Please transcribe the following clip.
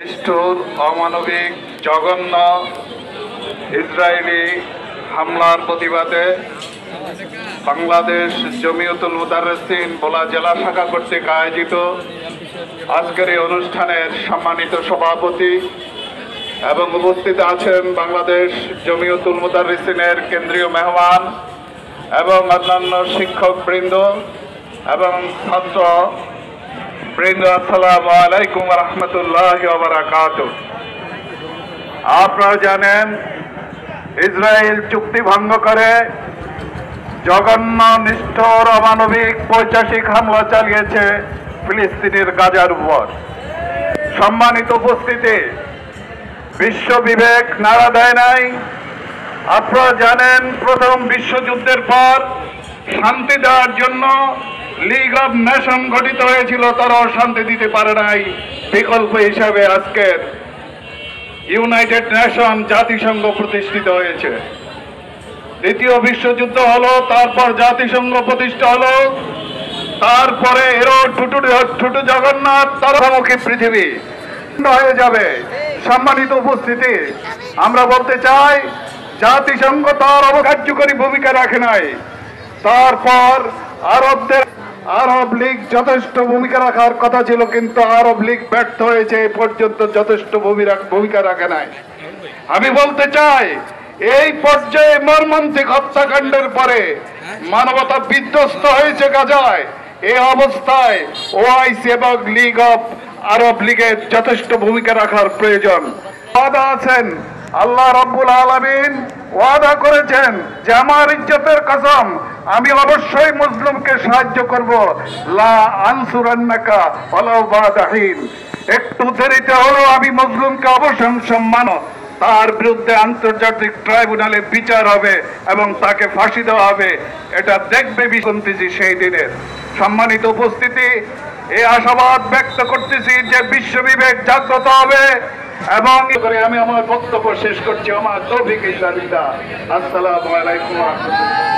নিষ্ঠুর, অমানবিক, জঘন্য ইসরায়েলি হামলার প্রতিবাদে বাংলাদেশ জমিয়তুল মুদাররিসিন ভোলা জেলা শাখা কর্তৃক আয়োজিত আজকের এই অনুষ্ঠানের সম্মানিত সভাপতি এবং উপস্থিত আছেন বাংলাদেশ জমিয়তুল মুদাররিসিনের কেন্দ্রীয় মেহমান এবং অন্যান্য শিক্ষকবৃন্দ এবং ছাত্র বৃন্দ, আসসালামু আলাইকুম ওয়া রাহমাতুল্লাহি ওয়া বারাকাতুহু। আপনারা জানেন, ইসরায়েল চুক্তি ভঙ্গ করে জঘন্য, নিষ্ঠুর, অমানবিক, পৈশাচিক হামলা চালিয়েছে ফিলিস্তিনের গাজার উপর। সম্মানিত উপস্থিতি, বিশ্ব বিবেক নাড়া দেয় নাই। আপনারা জানেন, প্রথম বিশ্বযুদ্ধের পর শান্তি দেওয়ার জন্য লীগ অব নেশন গঠিত হয়েছিল, তারাও শান্তি দিতে পারে নাই। বিকল্প হিসাবে আজকের ইউনাইটেড নেশন, জাতিসংঘ প্রতিষ্ঠিত হয়েছে। দ্বিতীয় বিশ্বযুদ্ধ হলো, তারপর জাতিসংঘ প্রতিষ্ঠা হলো, তারপরে এরও ঠুটু জগন্নাথ তারকামুখী পৃথিবী হয়ে যাবে। সম্মানিত উপস্থিতি, আমরা বলতে চাই, জাতিসংঘ তার অবকার্যকরী ভূমিকা রাখে নাই। তারপর আরব লীগ যথেষ্ট ভূমিকা রাখার কথা ছিল, কিন্তু আরব লীগ ব্যর্থ হয়েছে, এই পর্যন্ত যথেষ্ট ভূমিকা রাখে নাই। আমি বলতে চাই, এই পর্যায়ে মর্মান্তিক হত্যাকাণ্ডের পরে মানবতা বিধ্বস্ত হয়েছে গাজায়। এই অবস্থায় ওআইসি এবং লীগ অফ আরব লীগের যথেষ্ট ভূমিকা রাখার প্রয়োজন। ওয়াদা আছেন, আল্লাহ রাব্বুল আলামিন ওয়াদা করেছেন যে আমার ইজ্জতের কসম, আমি অবশ্যই মুসলিমকে সাহায্য করব। লা আনসুরান্নাকা ওয়ালাউ বা'দা হিন। একটু দেরিতে হলেও আমি মুসলিমকে অবশ্যই সম্মান, তার বিরুদ্ধে আন্তর্জাতিক ট্রাইব্যুনালে বিচার হবে এবং তাকে ফাঁসি দেওয়া হবে। এটা দেখবে বিসন্তিজি সেই দিনের। সম্মানিত উপস্থিতি, এই আশাবাদ ব্যক্ত করতেছি যে বিশ্ব বিবেক জাগ্রত হবে এবং আমি আমার বক্তব্য শেষ করছি। আমার তৌফিক ইল্লা বিল্লাহ। আসসালামু আলাইকুম ওয়া রাহমাতুল্লাহ।